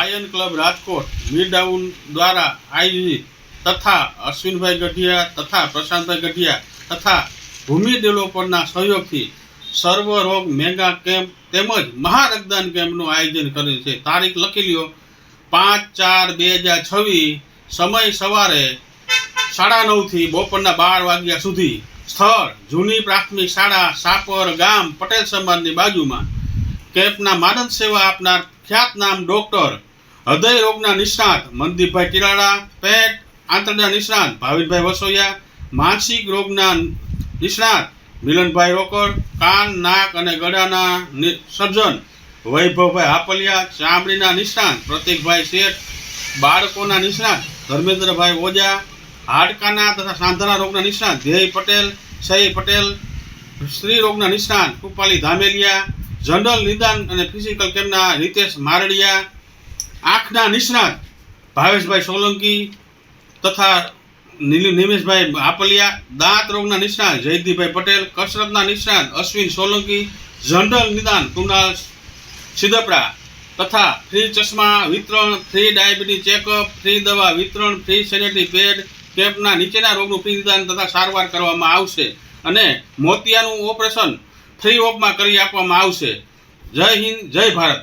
Lion club Rajkot મીરડાઉન દ્વારા આયોજિત તથા અશ્વિનભાઈ ગઢિયા તથા પ્રશાંતભાઈ ગઢિયા તથા ભૂમિ ડેવલપરના સહયોગથી સર્વ રોગ મેગા કેમ્પ તેમજ મહારક્તદાન કેમ્પનું આયોજન કરેલ છે. તારીખ લખી લ્યો 5/4/2026, સમય સવારે 9:30 થી બપોરના 12 વાગ્યા સુધી. સ્થળ જૂની પ્રાથમિક શાળા સાપર ગામ પટેલ સમાજની બાજુમાં. કેમ્પના માનદ સેવા આપનાર ખ્યાતનામ ડોક્ટર હૃદય રોગના નિષ્ણાત મનદીપભાઈ ટીરાળા, પેટ આંતરડા નિષ્ણાત ભાવિનભાઈ વસોયા, માનસિક રોગના નિષ્ણાત મિલનભાઈ રોકડ, કાન નાક અને ગળાના સર્જન વૈભવભાઈ હાપલિયા, ચામડીના નિષ્ણાત પ્રતિકભાઈ શેઠ, બાળકોના નિષ્ણાત ધર્મેન્દ્રભાઈ ઓજા, હાડકાના તથા સાંધાના રોગના નિષ્ણાત ધ્યેય પટેલ, સહી પટેલ, સ્ત્રી રોગના નિષ્ણાત કૃપાલી ધામેલિયા, જનરલ નિદાન અને ફિઝિકલ કેમ્પના રીતેશ મારડિયા, આંખના નિષ્ણાત ભાવેશભાઈ સોલંકી તથા નિમેશભાઈ હાપલિયા, દાંત રોગના નિષ્ણાત જયદીપભાઈ પટેલ, કસરતના નિષ્ણાત અશ્વિન સોલંકી, જનરલ નિદાન કુનાલ સિદ્ધપરા તથા ફ્રી ચશ્મા વિતરણ, ફ્રી ડાયાબિટીસ ચેકઅપ, ફ્રી દવા વિતરણ, ફ્રી સેનેટરી પેડ. કેમ્પના નીચેના રોગનું ફ્રી નિદાન તથા સારવાર કરવામાં આવશે અને મોતિયાનું ઓપરેશન ફ્રી ઓફમાં કરી આપવામાં આવશે. જય હિન્દ, જય ભારત.